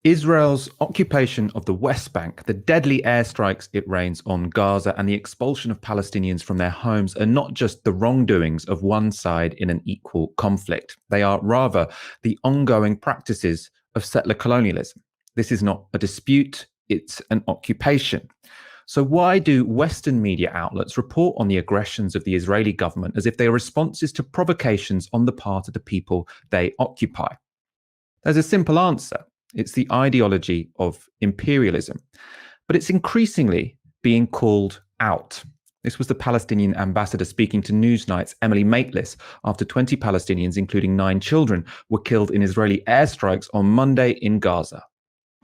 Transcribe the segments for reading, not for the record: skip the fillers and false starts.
Israel's occupation of the West Bank, the deadly airstrikes it rains on Gaza, and the expulsion of Palestinians from their homes are not just the wrongdoings of one side in an equal conflict. They are rather the ongoing practices of settler colonialism. This is not a dispute, it's an occupation. So why do Western media outlets report on the aggressions of the Israeli government as if they are responses to provocations on the part of the people they occupy? There's a simple answer. It's the ideology of imperialism. But it's increasingly being called out. This was the Palestinian ambassador speaking to Newsnight's Emily Maitlis after 20 Palestinians, including 9 children, were killed in Israeli airstrikes on Monday in Gaza.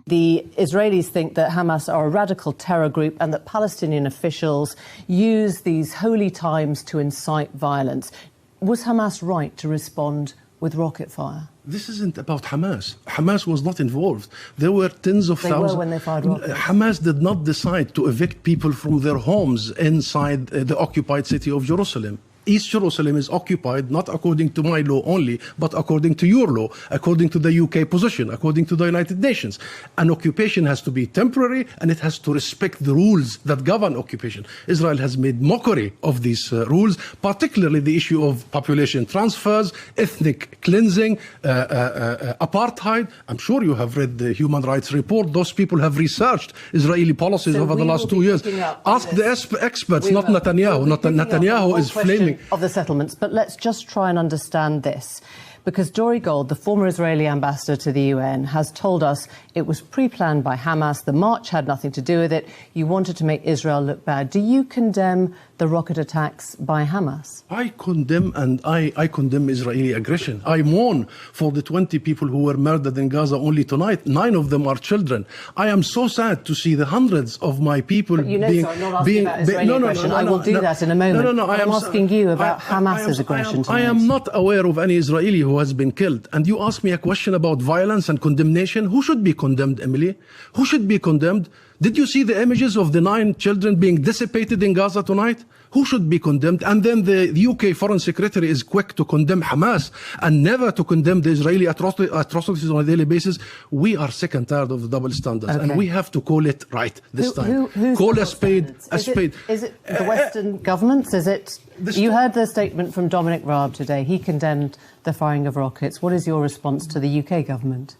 The Israelis think that Hamas are a radical terror group and that Palestinian officials use these holy times to incite violence. Was Hamas right to respond with rocket fire? This isn't about Hamas. Hamas was not involved. There were tens of thousands. They were when they fired rockets. Hamas did not decide to evict people from their homes inside the occupied city of Jerusalem. East Jerusalem is occupied not according to my law only, but according to your law, according to the UK position, according to the United Nations. An occupation has to be temporary and it has to respect the rules that govern occupation. Israel has made mockery of these rules, particularly the issue of population transfers, ethnic cleansing, apartheid. I'm sure you have read the Human Rights Report. Those people have researched Israeli policies over the last 2 years. Ask the experts, not Netanyahu. Netanyahu is flaming of the settlements, but let's just try and understand this. Because Dori Gold, the former Israeli ambassador to the UN, has told us it was pre-planned by Hamas. The march had nothing to do with it. You wanted to make Israel look bad. Do you condemn the rocket attacks by Hamas? I condemn I condemn Israeli aggression. I mourn for the 20 people who were murdered in Gaza only tonight. 9 of them are children. I am so sad to see the hundreds of my people I'm not asking about Israeli aggression. I will do that in a moment. I'm asking you about Hamas's aggression tonight. I am not aware of any Israeli who has been killed. And you ask me a question about violence and condemnation. Who should be condemned, Emily? Who should be condemned? Did you see the images of the 9 children being dissipated in Gaza tonight? Who should be condemned? And then the UK Foreign Secretary is quick to condemn Hamas and never to condemn the Israeli atrocities on a daily basis. We are sick and tired of the double standards, and we have to call it right this time. Call a spade a spade. Is it the Western governments? Is it? You heard the statement from Dominic Raab today. He condemned the firing of rockets. What is your response to the UK government?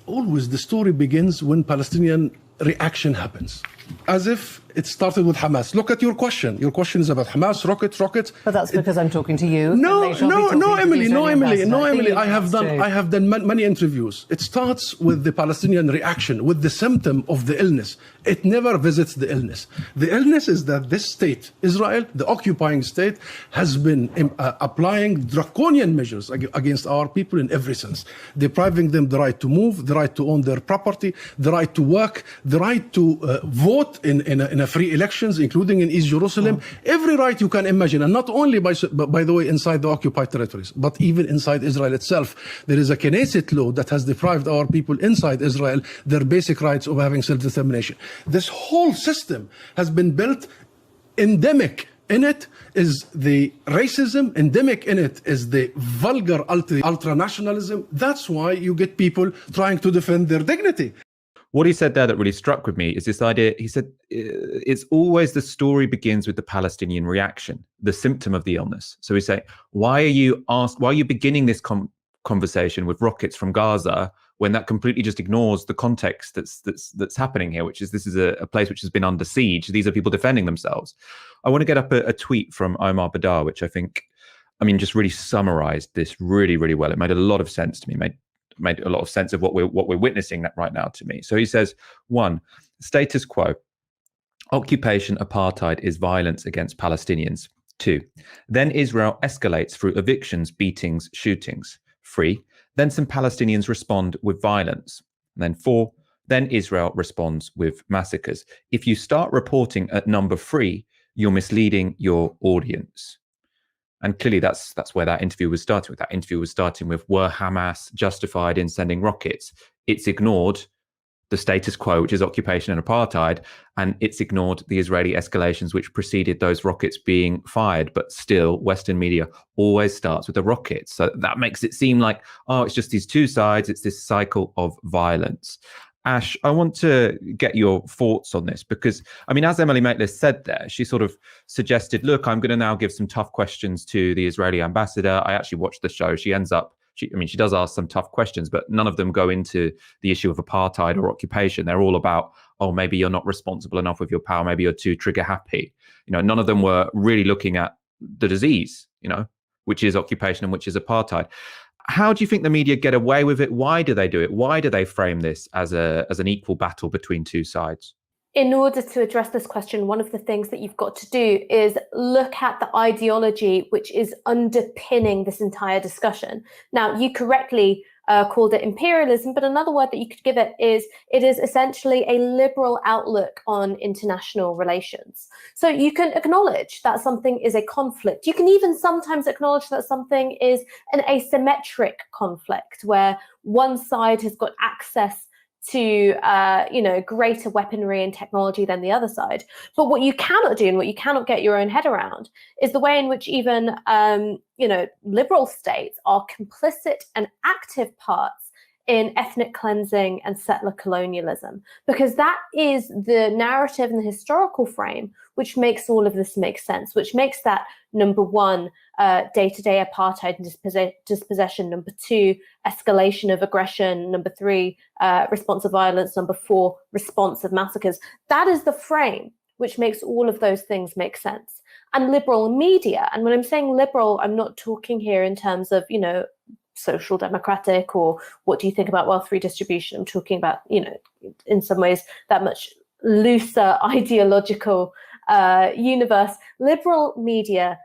Always the story begins when Palestinian reaction happens, as if it started with Hamas. Look at your question. Your question is about Hamas, rockets. But that's because I'm talking to you. No, Emily. I have done many interviews. It starts with the Palestinian reaction, with the symptom of the illness. It never visits the illness. The illness is that this state, Israel, the occupying state, has been applying draconian measures against our people in every sense, depriving them the right to move, the right to own their property, the right to work, the right to vote in a free elections, including in East Jerusalem, every right you can imagine, and not only by the way inside the occupied territories, but even inside Israel itself. There is a Knesset law that has deprived our people inside Israel their basic rights of having self-determination. This whole system has been built. Endemic in it is the racism, endemic in it is the vulgar ultra-nationalism. That's why you get people trying to defend their dignity. What he said there that really struck with me is this idea. He said, it's always the story begins with the Palestinian reaction, the symptom of the illness. So we say, why are you beginning this conversation with rockets from Gaza when that completely just ignores the context that's happening here, which is this is a place which has been under siege. These are people defending themselves. I want to get up a tweet from Omar Badar, which I think, just really summarized this really, really well. It made a lot of sense to me, made a lot of sense of what we're witnessing right now to me. So he says, 1, status quo, occupation, apartheid is violence against Palestinians. 2, then Israel escalates through evictions, beatings, shootings. 3, then some Palestinians respond with violence. And then 4, then Israel responds with massacres. If you start reporting at number 3, you're misleading your audience. And clearly that's where that interview was starting with. That interview was starting with, were Hamas justified in sending rockets? It's ignored the status quo, which is occupation and apartheid, and it's ignored the Israeli escalations which preceded those rockets being fired. But still, Western media always starts with the rockets. So that makes it seem like, it's just these two sides. It's this cycle of violence. Ash, I want to get your thoughts on this because, I mean, as Emily Maitlis said there, she sort of suggested, look, I'm going to now give some tough questions to the Israeli ambassador. I actually watched the show. She ends up, she does ask some tough questions, but none of them go into the issue of apartheid or occupation. They're all about, oh, maybe you're not responsible enough with your power. Maybe you're too trigger happy. None of them were really looking at the disease, which is occupation and which is apartheid. How do you think the media get away with it? Why do they do it? Why do they frame this as an equal battle between two sides? In order to address this question, one of the things that you've got to do is look at the ideology which is underpinning this entire discussion. Now, you correctly called it imperialism, but another word that you could give it is essentially a liberal outlook on international relations. So you can acknowledge that something is a conflict. You can even sometimes acknowledge that something is an asymmetric conflict where one side has got access to greater weaponry and technology than the other side. But what you cannot do and what you cannot get your own head around is the way in which even liberal states are complicit and active parts in ethnic cleansing and settler colonialism, because that is the narrative and the historical frame which makes all of this make sense, which makes that, number one, day-to-day apartheid and dispossession, number two, escalation of aggression, number three, response of violence, number four, response of massacres. That is the frame which makes all of those things make sense. And liberal media, and when I'm saying liberal, I'm not talking here in terms of, social democratic or what do you think about wealth redistribution. I'm talking about, in some ways that much looser ideological universe. Liberal media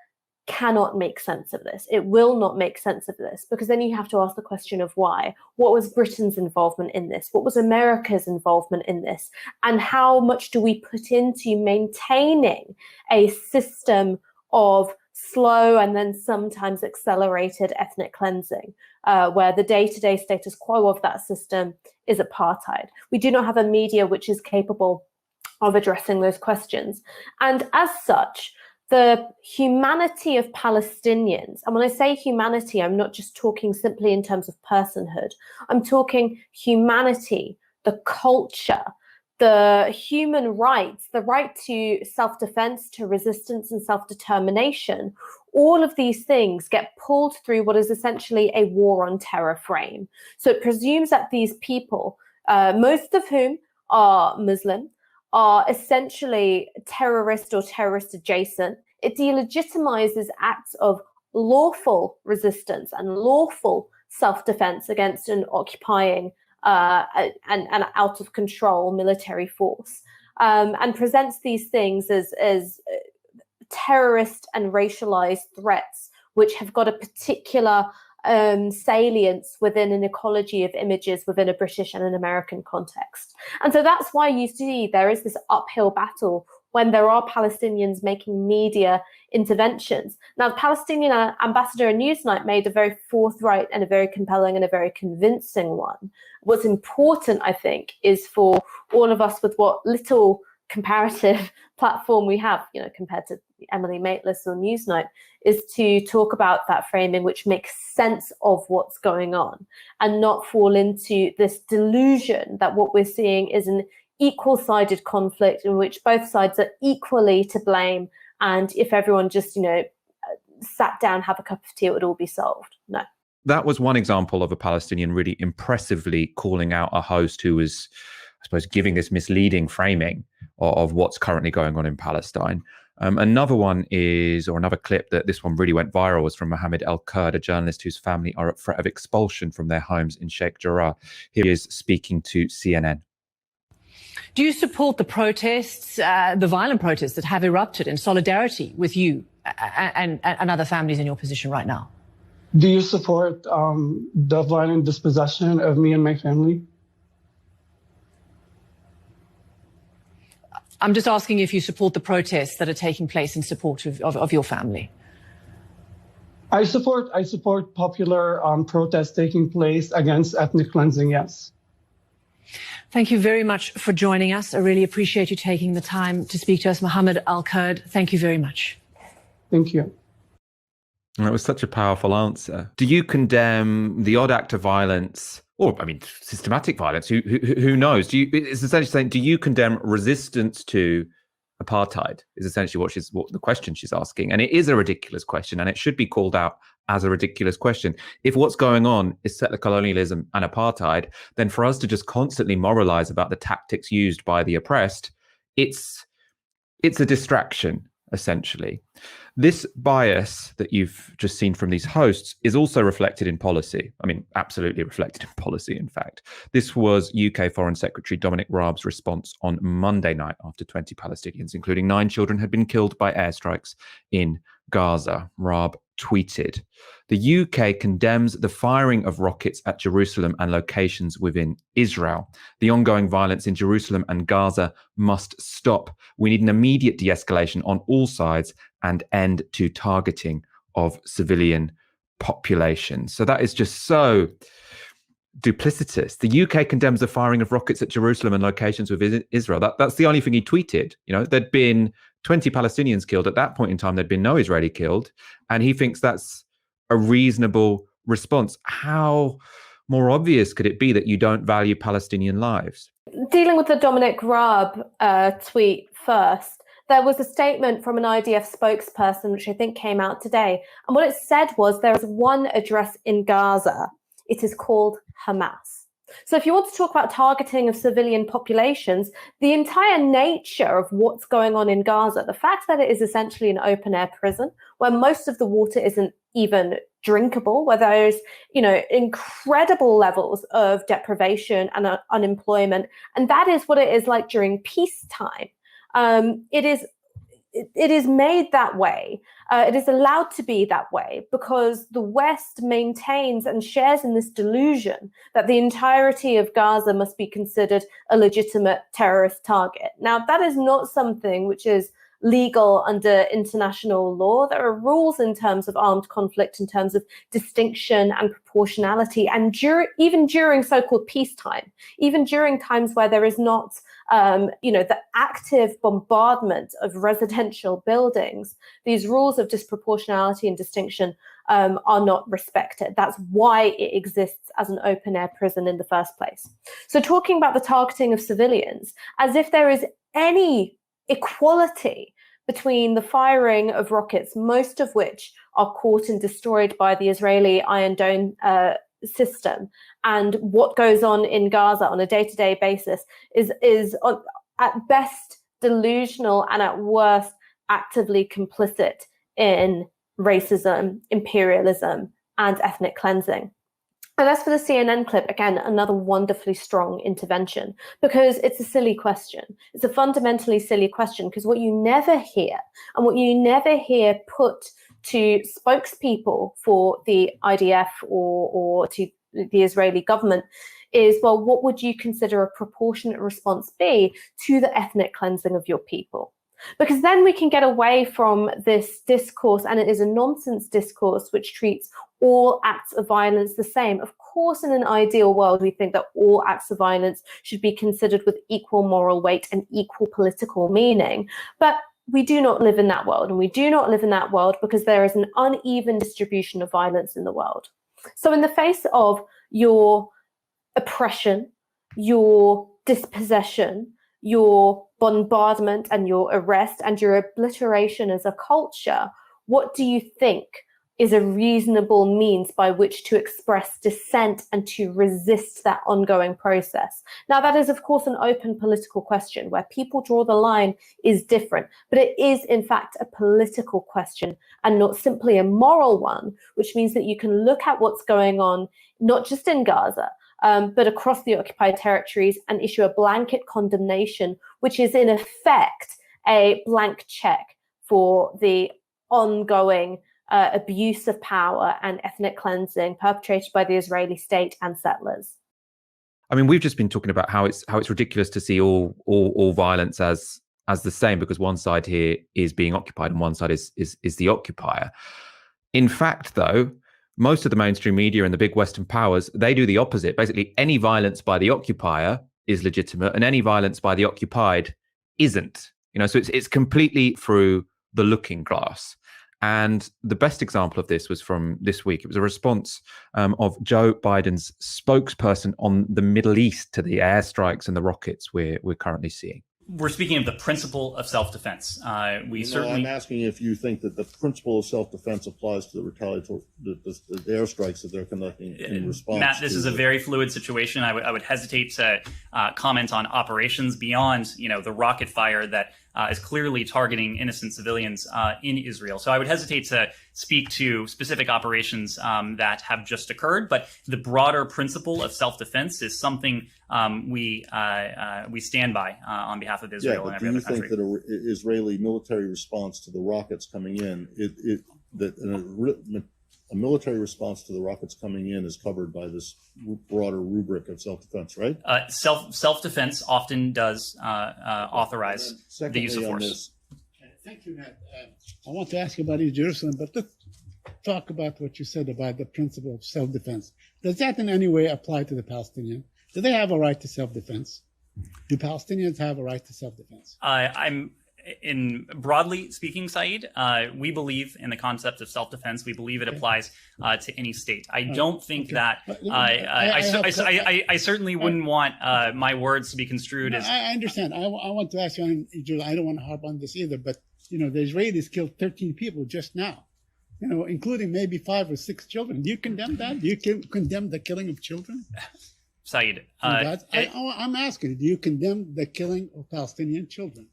cannot make sense of this. It will not make sense of this, because then you have to ask the question of why. What was Britain's involvement in this? What was America's involvement in this? And how much do we put into maintaining a system of slow and then sometimes accelerated ethnic cleansing, where the day-to-day status quo of that system is apartheid? We do not have a media which is capable of addressing those questions. And as such, the humanity of Palestinians, and when I say humanity, I'm not just talking simply in terms of personhood. I'm talking humanity, the culture, the human rights, the right to self-defense, to resistance and self-determination. All of these things get pulled through what is essentially a war on terror frame. So it presumes that these people, most of whom are Muslim, are essentially terrorist or terrorist adjacent. It delegitimizes acts of lawful resistance and lawful self-defense against an occupying and out of control military force, and presents these things as terrorist and racialized threats, which have got a particular salience within an ecology of images within a British and an American context. And so that's why you see there is this uphill battle when there are Palestinians making media interventions. Now, the Palestinian ambassador in Newsnight made a very forthright and a very compelling and a very convincing one. What's important, I think, is for all of us with what little comparative platform we have, compared to Emily Maitlis or Newsnight, is to talk about that framing which makes sense of what's going on and not fall into this delusion that what we're seeing is an equal-sided conflict in which both sides are equally to blame, and if everyone just, sat down, have a cup of tea, it would all be solved. No. That was one example of a Palestinian really impressively calling out a host who was, I suppose, giving this misleading framing of what's currently going on in Palestine. Another one is, or another clip that this one really went viral, was from Mohammed Al-Kurd, a journalist whose family are at threat of expulsion from their homes in Sheikh Jarrah. He is speaking to CNN. Do you support the protests, the violent protests that have erupted, in solidarity with you and other families in your position right now? Do you support the violent dispossession of me and my family? I'm just asking if you support the protests that are taking place in support of your family. I support popular protests taking place against ethnic cleansing, yes. Thank you very much for joining us. I really appreciate you taking the time to speak to us. Mohammed Al-Kurd, thank you very much. Thank you. That was such a powerful answer. Do you condemn the odd act of violence, or I mean, systematic violence? Who knows? It's essentially saying, do you condemn resistance to apartheid? Is essentially what the question she's asking, and it is a ridiculous question, and it should be called out as a ridiculous question. If what's going on is settler colonialism and apartheid, then for us to just constantly moralize about the tactics used by the oppressed, it's a distraction, essentially. This bias that you've just seen from these hosts is also reflected in policy. I mean, absolutely reflected in policy, in fact. This was UK Foreign Secretary Dominic Raab's response on Monday night after 20 Palestinians, including 9 children, had been killed by airstrikes in Gaza. Raab tweeted, "The UK condemns the firing of rockets at Jerusalem and locations within Israel. The ongoing violence in Jerusalem and Gaza must stop. We need an immediate de-escalation on all sides and end to targeting of civilian populations." So that is just so duplicitous. The UK condemns the firing of rockets at Jerusalem and locations within Israel. That's the only thing he tweeted. You know, there'd been 20 Palestinians killed. At that point in time, there'd been no Israeli killed. And he thinks that's a reasonable response. How more obvious could it be that you don't value Palestinian lives? Dealing with the Dominic Raab tweet first, there was a statement from an IDF spokesperson, which I think came out today. And what it said was there is one address in Gaza. It is called Hamas. So if you want to talk about targeting of civilian populations, the entire nature of what's going on in Gaza, the fact that it is essentially an open air prison where most of the water isn't even drinkable, where there's, incredible levels of deprivation and unemployment. And that is what it is like during peacetime. It is made that way. It is allowed to be that way because the West maintains and shares in this delusion that the entirety of Gaza must be considered a legitimate terrorist target. Now, that is not something which is legal under international law. There are rules in terms of armed conflict, in terms of distinction and proportionality, and even during so-called peacetime, even during times where there is not the active bombardment of residential buildings, these rules of disproportionality and distinction are not respected. That's why it exists as an open-air prison in the first place. So talking about the targeting of civilians, as if there is any equality between the firing of rockets, most of which are caught and destroyed by the Israeli Iron Dome system, and what goes on in Gaza on a day-to-day basis is at best delusional and at worst actively complicit in racism, imperialism, and ethnic cleansing. And as for the CNN clip, again, another wonderfully strong intervention, because it's a silly question. It's a fundamentally silly question, because what you never hear, and what you never hear put to spokespeople for the IDF or to the Israeli government is, well, what would you consider a proportionate response be to the ethnic cleansing of your people? Because then we can get away from this discourse, and it is a nonsense discourse which treats all acts of violence the same. Of course, in an ideal world, we think that all acts of violence should be considered with equal moral weight and equal political meaning. But we do not live in that world, and we do not live in that world because there is an uneven distribution of violence in the world. So in the face of your oppression, your dispossession, your bombardment and your arrest and your obliteration as a culture, what do you think is a reasonable means by which to express dissent and to resist that ongoing process? Now, that is, of course, an open political question. Where people draw the line is different, but it is, in fact, a political question and not simply a moral one, which means that you can look at what's going on, not just in Gaza, but across the occupied territories, and issue a blanket condemnation, which is in effect a blank check for the ongoing abuse of power and ethnic cleansing perpetrated by the Israeli state and settlers. I mean, we've just been talking about how it's ridiculous to see all violence as the same, because one side here is being occupied and one side is the occupier. In fact, though, most of the mainstream media and the big Western powers, they do the opposite. Basically, any violence by the occupier is legitimate, and any violence by the occupied isn't. So it's completely through the looking glass. And the best example of this was from this week. It was a response of Joe Biden's spokesperson on the Middle East to the airstrikes and the rockets we're currently seeing. We're speaking of the principle of self-defense. I'm asking if you think that the principle of self-defense applies to the retaliatory, the airstrikes that they're conducting in response. Matt, this is a very fluid situation. I would hesitate to comment on operations beyond, the rocket fire that is clearly targeting innocent civilians in Israel. So I would hesitate to speak to specific operations that have just occurred. But the broader principle of self-defense is something we stand by on behalf of Israel and every other country. Do you think that an Israeli military response to the rockets coming in, a military response to the rockets coming in is covered by this broader rubric of self-defense, right? Self-defense often does authorize the use of force. Thank you, Matt. I want to ask you about East Jerusalem, but let's talk about what you said about the principle of self-defense. Does that in any way apply to the Palestinians? Do they have a right to self-defense? Do Palestinians have a right to self-defense? In broadly speaking, Saeed, we believe in the concept of self-defense. We believe it applies to any state. I don't think that I certainly wouldn't want my words to be construed as. I understand. I want to ask you, I don't want to harp on this either, but the Israelis killed 13 people just now, including maybe 5 or 6 children. Do you condemn that? Do you condemn the killing of children? Saeed, I'm asking, do you condemn the killing of Palestinian children?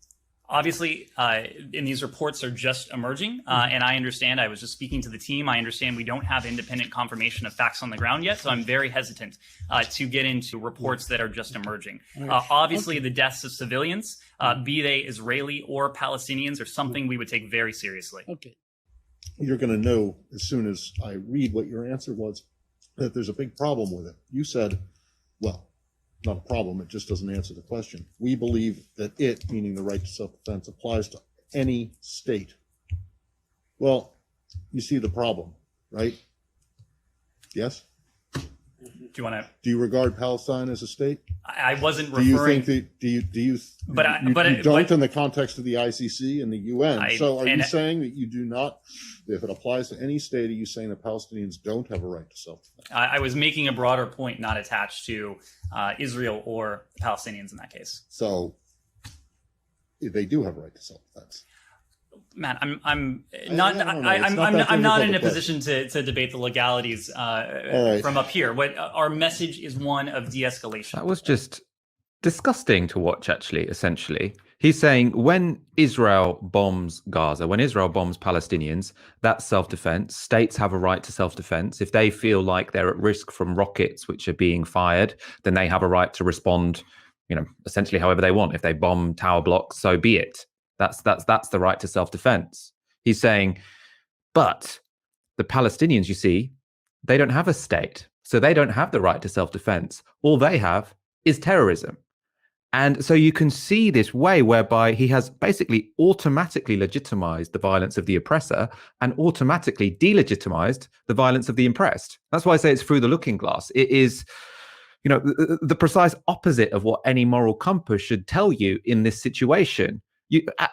Obviously, and these reports are just emerging, and I understand, I was just speaking to the team, I understand we don't have independent confirmation of facts on the ground yet, so I'm very hesitant to get into reports that are just emerging. Obviously, the deaths of civilians, be they Israeli or Palestinians, are something we would take very seriously. Okay. You're going to know as soon as I read what your answer was that there's a big problem with it. You said, well, not a problem, it just doesn't answer the question. We believe that it, meaning the right to self-defense, applies to any state. Well, you see the problem, right? Yes? Do you regard Palestine as a state? I wasn't referring. Do you think that you don't in the context of the ICC and the UN? So are you saying that you do not, if it applies to any state, are you saying that Palestinians don't have a right to self-defense? I was making a broader point, not attached to Israel or the Palestinians in that case. So they do have a right to self-defense. Matt, I'm not in a position to debate the legalities from up here. What our message is one of de-escalation. That was just disgusting to watch, actually, essentially. He's saying when Israel bombs Gaza, when Israel bombs Palestinians, that's self-defense. States have a right to self-defense. If they feel like they're at risk from rockets which are being fired, then they have a right to respond, essentially however they want. If they bomb tower blocks, so be it. That's the right to self-defense. He's saying, but the Palestinians, you see, they don't have a state, so they don't have the right to self-defense. All they have is terrorism. And so you can see this way whereby he has basically automatically legitimized the violence of the oppressor and automatically delegitimized the violence of the oppressed. That's why I say it's through the looking glass. It is, the precise opposite of what any moral compass should tell you in this situation.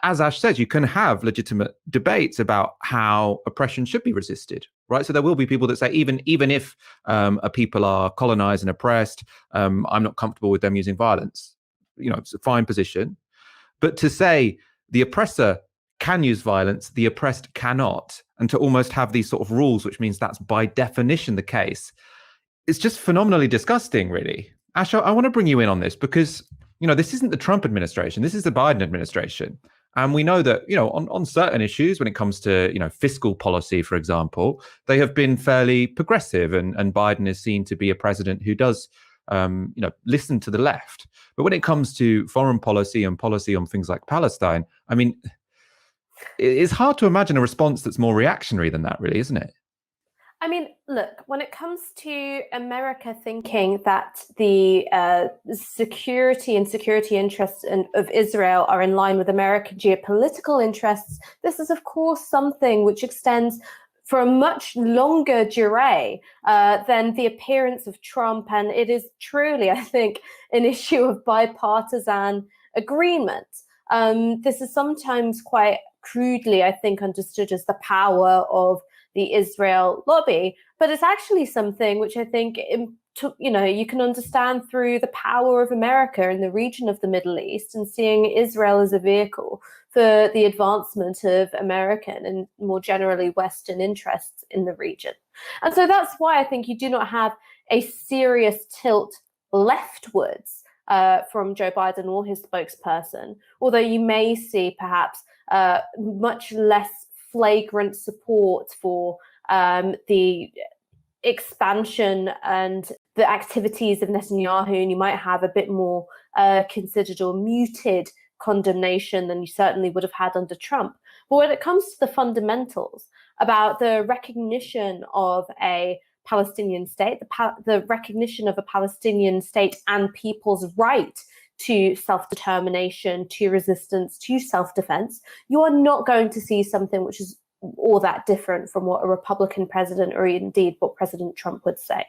As Ash says, you can have legitimate debates about how oppression should be resisted, right? So there will be people that say, even if a people are colonized and oppressed, I'm not comfortable with them using violence. It's a fine position. But to say the oppressor can use violence, the oppressed cannot, and to almost have these sort of rules, which means that's by definition the case, it's just phenomenally disgusting, really. Ash, I want to bring you in on this because this isn't the Trump administration. This is the Biden administration. And we know that, on certain issues, when it comes to, fiscal policy, for example, they have been fairly progressive. And Biden is seen to be a president who does, listen to the left. But when it comes to foreign policy and policy on things like Palestine, I mean, it's hard to imagine a response that's more reactionary than that, really, isn't it? I mean, look, when it comes to America thinking that the security interests of Israel are in line with American geopolitical interests, this is, of course, something which extends for a much longer durée than the appearance of Trump. And it is truly, I think, an issue of bipartisan agreement. This is sometimes quite crudely, I think, understood as the power of the Israel lobby, but it's actually something which I think you can understand through the power of America in the region of the Middle East, and seeing Israel as a vehicle for the advancement of American and more generally Western interests in the region. And so that's why I think you do not have a serious tilt leftwards from Joe Biden or his spokesperson, although you may see perhaps much less flagrant support for the expansion and the activities of Netanyahu, and you might have a bit more considered or muted condemnation than you certainly would have had under Trump. But when it comes to the fundamentals about the recognition of a Palestinian state, the recognition of a Palestinian state and people's right to self-determination, to resistance, to self-defense, you are not going to see something which is all that different from what a Republican president or indeed what President Trump would say.